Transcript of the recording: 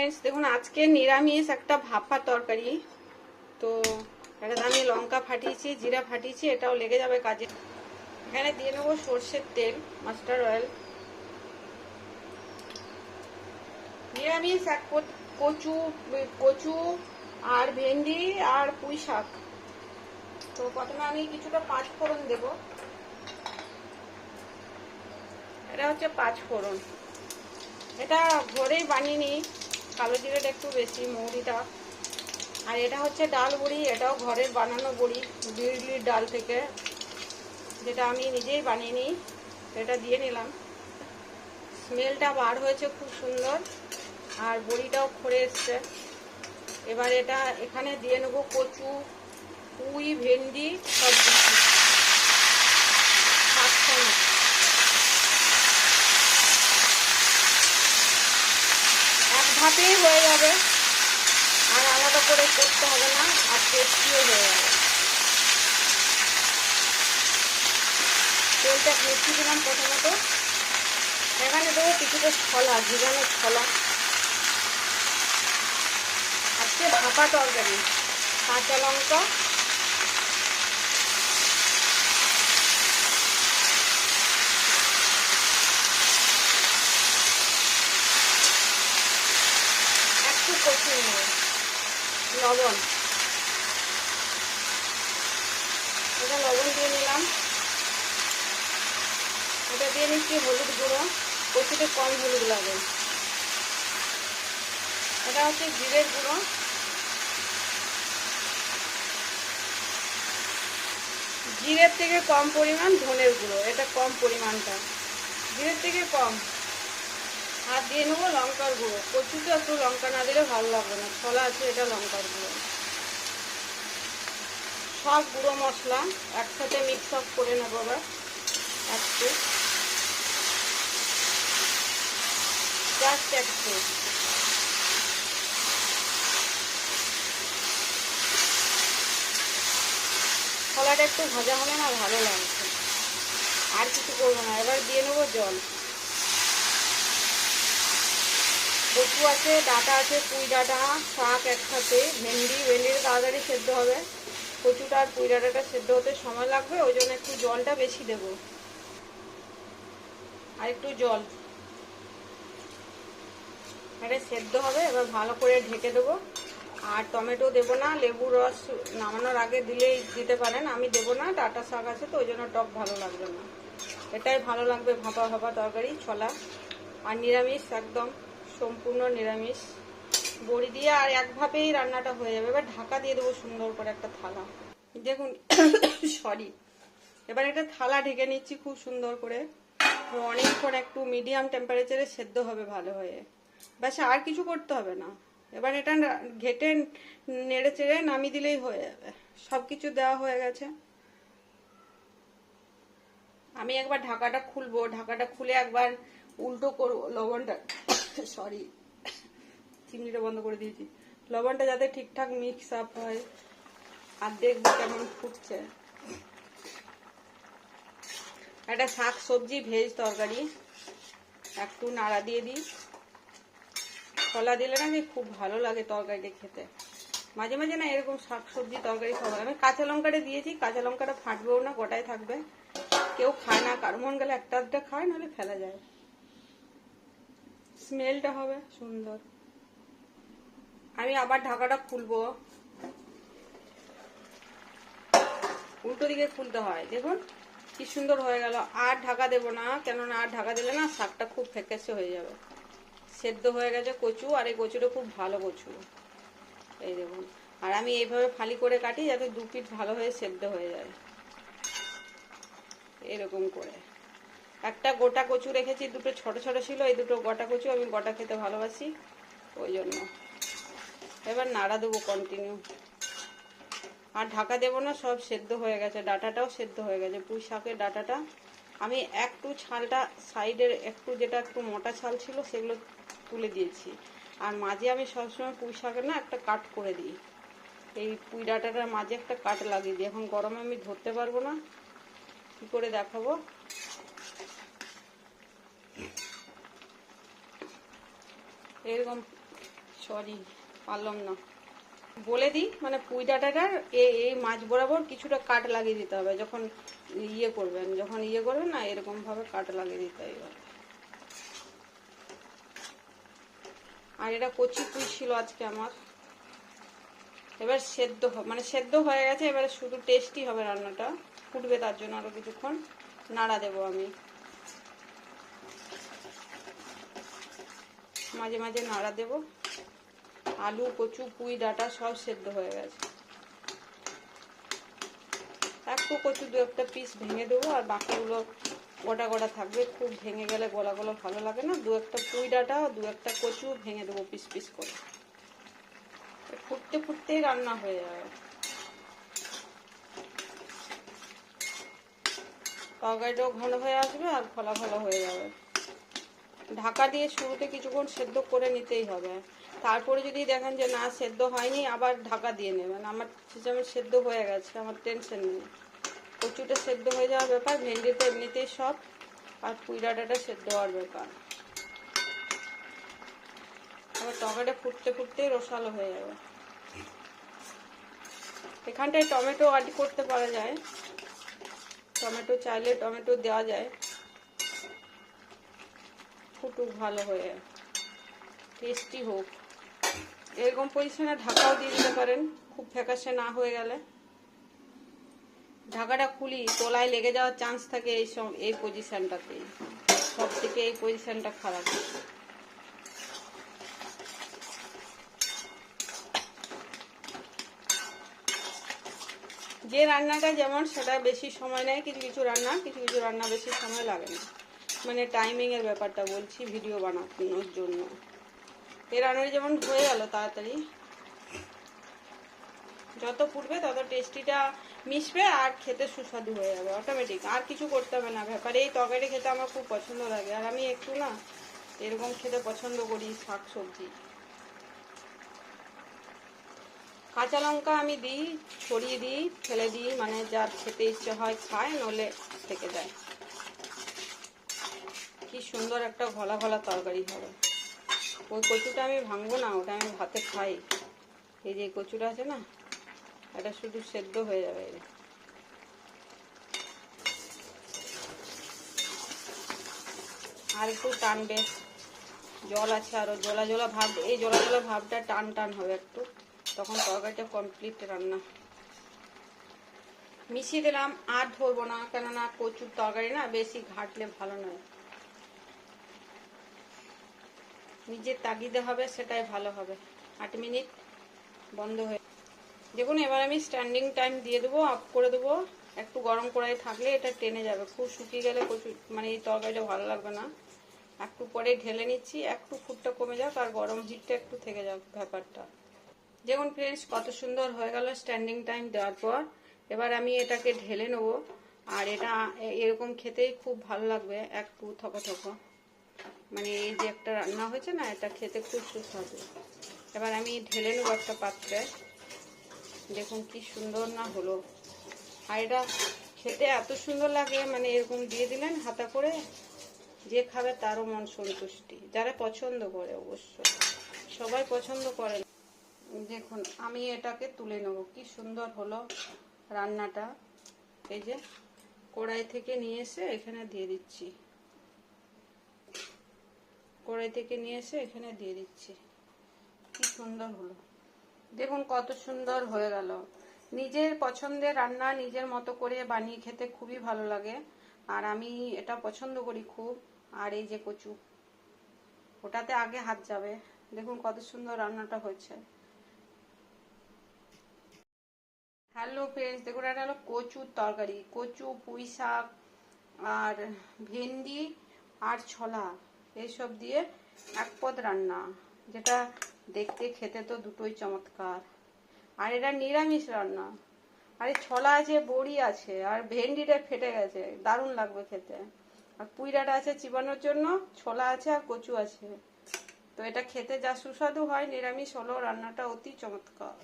Friends देखুন আজকে নিরামিষ একটা ভাপা তরকারি। তো এটা আমি লঙ্কা ফাটিয়েছি, জিরা ফাটিয়েছি, এটাও লেগে যাবে কাজে। এখানে দিয়ে নেবো সরষের তেল, মাস্টার্ড অয়েল। নিরামিষ এক কচু কচু আর ভেন্ডি আর পুঁই শাক। তো প্রথমে আমি কিছুটা পাঁচ ফোড়ন দেব। এটা হচ্ছে পাঁচ ফোড়ন, এটা ঘরেই বানিয়ে নিই। কালো জিরেটা একটু বেশি, মৌরিটা। আর এটা হচ্ছে ডাল বড়ি, এটাও ঘরের বানানো বড়ি, বিউলির ডাল থেকে, যেটা আমি নিজেই বানিয়ে নিই। এটা দিয়ে নিলাম, স্মেলটা বার হয়েছে খুব সুন্দর, আর বড়িটাও খড়ে এসছে। এবার এটা এখানে দিয়ে নেবো কচু, পুঁই, ভেন্ডি সব কিছু এক ভাতেই হয়ে যাবে, আর আলাদা করে করতে হবে না, আর টেস্টিও হয়ে যাবে। তেলটা মিশিয়ে দিলাম প্রথমত। এখানে দেবো কিছুটা ছলা, ভিজানো ছলা। আজকে ভাপা তরকারি, কাঁচা লঙ্কা, একটু কষিয়ে নেব, লবণ, এটা লবণ দিয়ে নিলাম। এটা দিয়ে নিচ্ছি হলুদ গুঁড়ো, কচুতে কম হলুদ লাগে। এটা হচ্ছে জিরের গুঁড়ো, জিরের থেকে কম পরিমাণ ধনের গুঁড়ো, এটা কম পরিমাণটা, জিরের থেকে কম। আর দিয়ে নেবো লঙ্কার গুঁড়ো, কচুতে একটু লঙ্কা না দিলে ভালো লাগবে না, ছলা আছে, এটা লঙ্কার গুঁড়ো। সব গুঁড়ো মশলা একসাথে মিক্স আপ করে নেবো। আবার একটু, জাস্ট একটু। ছলাটা একটু ভাজা হলে না ভালো লাগছে, আর কিছু করবো না। এবার দিয়ে নেবো জল। কচু আছে, ডাঁটা আছে, পুঁই ডাঁটা, শাক একসাথে, ভেন্ডিটা তাড়াতাড়ি সেদ্ধ হবে। কচুটা আর পুঁই ডাঁটাটা সেদ্ধ হতে সময় লাগবে, ওই জন্য একটু জলটা বেশি দেব। আর একটু জল, এটা সেদ্ধ হবে। এবার ভালো করে ঢেকে দেবো। আর টমেটো দেবো না, লেবুর রস নামানোর আগে দিলেই দিতে পারেন, আমি দেবো না, ডাঁটা শাক আছে তো ওই জন্য টক ভালো লাগবে না। এটাই ভালো লাগবে ভাপা ভাপা তরকারি, ছলা। আর নিরামিষ, একদম সম্পূর্ণ নিরামিষ, বড়ি দিয়ে আর এক ভাবেই রান্নাটা হয়ে যাবে। এবার ঢাকা দিয়ে দেবো সুন্দর করে একটা থালা। দেখুন সরি, এবার একটা থালা ঢেকে নিচ্ছি খুব সুন্দর করে। অনেকক্ষণ একটু মিডিয়াম টেম্পারেচারে সেদ্ধ হবে ভালো হয়ে, ব্যাস আর কিছু করতে হবে না। এবার এটা ঘেটে নেড়ে চেড়ে নামিয়ে দিলেই হয়ে যাবে। সব কিছু দেওয়া হয়ে গেছে। আমি একবার ঢাকাটা খুলবো, ঢাকাটা খুলে একবার উল্টো করবো লবণটা, সরি চিমনিটা বন্ধ করে দিয়েছি, লবণটা যাতে ঠিকঠাক মিক্স আপ হয়। আর দেখবো কেমন ফুটছে। একটা শাক সবজি ভেজ তরকারি, একটু নাড়া দিয়ে দিই। ছলা দিলে না যে খুব ভালো লাগে তরকারিটা খেতে। মাঝে মাঝে না এরকম শাক সবজি তরকারি খাবার। আমি কাঁচা লঙ্কাটা দিয়েছি, কাঁচা লঙ্কাটা ফাটবেও না, গোটাই থাকবে। কেউ খায় না, কারো মন গেলে একটা আধটা খায়, নাহলে ফেলা যায়। স্মেলটা হবে সুন্দর। আমি আবার ঢাকাটা খুলবো, উল্টো দিকে খুলতে হয়। দেখুন কি সুন্দর হয়ে গেল। আর ঢাকা দেবো না, কেননা আর ঢাকা দিলে না শাকটা খুব ফেকেসে হয়ে যাবে। সেদ্ধ হয়ে গেছে কচু, আর এই কচুটা খুব ভালো কচু, এই দেখুন। আর আমি এইভাবে ফালি করে কাটি যাতে দু পিঠ ভালো হয়ে সেদ্ধ হয়ে যায়, এরকম করে। একটা গোটা কচু রেখেছি, দুটো ছোট ছোট ছিল, এই দুটো গোটা কচু, আমি গোটা খেতে ভালোবাসি ওই জন্য। এবার নাড়া দেবো কন্টিনিউ, আর ঢাকা দেবো না, সব সেদ্ধ হয়ে গেছে। ডাঁটাটাও সেদ্ধ হয়ে গেছে, পুঁই শাকের ডাঁটাটা। আমি একটু ছালটা সাইডের একটু, যেটা একটু মোটা ছাল ছিল সেগুলো তুলে দিয়েছি। আর মাঝে আমি সবসময় পুঁই শাকের না একটা কাট করে দিই, এই পুঁই ডাঁটাটার মাঝে একটা কাট লাগিয়ে দিই। এখন গরমে আমি ধরতে পারবো না, কি করে দেখাবো। এরকম সরি, পারলাম না। বলে দিই, মানে পুঁই ডাঁটাটার এই মাছ বরাবর কিছুটা কাট লাগিয়ে দিতে হবে। যখন ইয়ে করবেন না, এরকম ভাবে কাট লাগিয়ে দিতে হবে। আর এটা কচি পুঁই ছিল আজকে আমার। এবার সেদ্ধ মানে সেদ্ধ হয়ে গেছে, এবারে শুধু টেস্টি হবে রান্নাটা। ফুটবে, তার জন্য আরো কিছুক্ষণ নাড়া দেবো আমি। মাঝে মাঝে নাড়া দেবো। আলু, কচু, পুঁই ডাঁটা সব সেদ্ধ হয়ে গেছে। একটু কচু দু একটা পিস ভেঙে দেবো, আর বাকিগুলো গোটা গোটা থাকবে। খুব ভেঙে গেলে গলাগুলো ভালো লাগে না। দু একটা পুঁই ডাঁটা, দু একটা কচু ভেঙে দেবো পিস পিস করে। ফুটতে ফুটতেই রান্না হয়ে যাবে। তরকারিটাও ঘন হয়ে আসবে আর ফলা ফলা হয়ে যাবে। ঢাকা দিয়ে শুরুতে কিছুক্ষণ সেদ্ধ করে নিতেই হবে। তারপরে যদি দেখেন যে না সেদ্ধ হয়নি, আবার ঢাকা দিয়ে নেবেন। আমার যেমন সেদ্ধ হয়ে গেছে, আমার টেনশন নেই। কচুটা সেদ্ধ হয়ে যাওয়ার ব্যাপার, ভেন্ডিটা এমনিতেই সব, আর পুঁই ডাঁটাটা সেদ্ধ হওয়ার ব্যাপার। আবার তরকারিটা ফুটতে ফুটতেই রসালো হয়ে যাবে। এখানটায় টমেটো অ্যাড করতে পারা যায়, টমেটো চাইলে টমেটো দেওয়া যায়। ফুটুক ভালো হয়ে, টেস্টি হোক। এরকম পজিশনে ঢাকাও দিয়ে দিতে পারেন, খুব ফ্যাকাশে না হয়ে গেলে। ঢাকাটা খুলি, তলায় লেগে যাওয়ার চান্স থাকে এই পজিশনটাতেই। সব থেকে এই পজিশনটা খারাপ। যে রান্নাটা যেমন সেটা বেশি সময় নেয়, কিছু কিছু রান্না বেশি সময় লাগে না। মানে টাইমিং এর ব্যাপারটা বলছি, ভিডিও বানানোর জন্য। এই রান্নাটা যেমন হয়ে গেল তাড়াতাড়ি। যত ফুটবে তত টেস্টিটা মিশবে আর খেতে সুস্বাদু হয়ে যাবে অটোমেটিক। আর কিছু করতে হবে না। ব্যাপারে এই তরকারি খেতে আমার খুব পছন্দ লাগে, আর আমি একটু না এরকম খেতে পছন্দ করি। শাক সবজি, কাঁচা লঙ্কা আমি দিই, ছড়িয়ে দিই, ফেলে দিই, মানে যার খেতে ইচ্ছে হয় খায়, নলে থেকে যায়। কি সুন্দর একটা ঘলা ঘলা তরকারি হবে। ওই কচুটা আমি ভাঙবো না, ওটা আমি ভাতে খাই। এই যে কচুটা আছে না, এটা শুধু সেদ্ধ হয়ে যাবে। আর একটু টানবে, জল আছে আরো, জলা জলা ভাব। এই জলা জলা ভাবটা টান টান হবে একটু, তখন তরকারিটা কমপ্লিট রান্না। মিশিয়ে দিলাম, আর ধরবো না, কেননা কচুর তরকারি না বেশি ঘাটলে ভালো নয়। নিজের তাগিদে হবে, সেটাই ভালো হবে। 8 মিনিট বন্ধ হয়ে দেখুন। এবার আমি স্ট্যান্ডিং টাইম দিয়ে দেবো, অফ করে দেবো। একটু গরম কড়াই থাকলে এটা টেনে যাবে, খুব শুকিয়ে গেলে কচু মানে এই তরকারিটা ভালো লাগবে না। একটু পরে ঢেলে নিচ্ছি, একটু ফুটটা কমে যাক আর গরম হিটটা একটু থেকে যাক ব্যাপারটা। দেখুন ফ্রেন্ডস, কত সুন্দর হয়ে গেল স্ট্যান্ডিং টাইম দেওয়ার পর। এবার আমি এটাকে ঢেলে নেবো। আর এটা এরকম খেতেই খুব ভালো লাগবে, একটু থকো থকো। মানে এই যে একটা রান্না হয়েছে না, এটা খেতে খুব সুস্বাদু। এবার আমি ঢেলে নেবো একটা পাত্রে। দেখুন কি সুন্দর না হলো। আর এটা খেতে এত সুন্দর লাগে, মানে এরকম দিয়ে দিলেন হাতা করে, যে খাবে তারও মন সন্তুষ্টি। যারা পছন্দ করে, অবশ্য সবাই পছন্দ করে। দেখুন আমি এটাকে তুলে নেব। কি সুন্দর হলো রান্নাটা। এই যে কড়াই থেকে নিয়ে এসে এখানে দিয়ে দিচ্ছি, কড়াই থেকে নিয়ে এসে এখানে দিয়ে দিচ্ছি। কি সুন্দর হলো দেখুন, কত সুন্দর হয়ে গেল। নিজের পছন্দের রান্না নিজের মতো করে বানিয়ে খেতে খুবই ভালো লাগে, আর আমি এটা পছন্দ করি খুব। আর এই যে কচু, ওটাতে আগে হাত যাবে। দেখুন কত সুন্দর রান্নাটা হয়েছে। হ্যালো ফ্রেন্ডস, দেখুন এটা হলো কচুর তরকারি। কচু, পুঁই শাক আর ভেন্ডি আর ছোলা, এইসব দিয়ে এক পদ রান্না, যেটা দেখতে খেতে তো দুটোই চমৎকার। আর এটা নিরামিষ রান্না। আরে ছোলা আছে, বড়ি আছে, আর ভেন্ডিটা ফেটে গেছে, দারুণ লাগবে খেতে। আর পুঁইডাটা আছে চিবানোর জন্য, ছোলা আছে আর কচু আছে। তো এটা খেতে যা সুস্বাদু হয়, নিরামিষ হলো রান্নাটা অতি চমৎকার।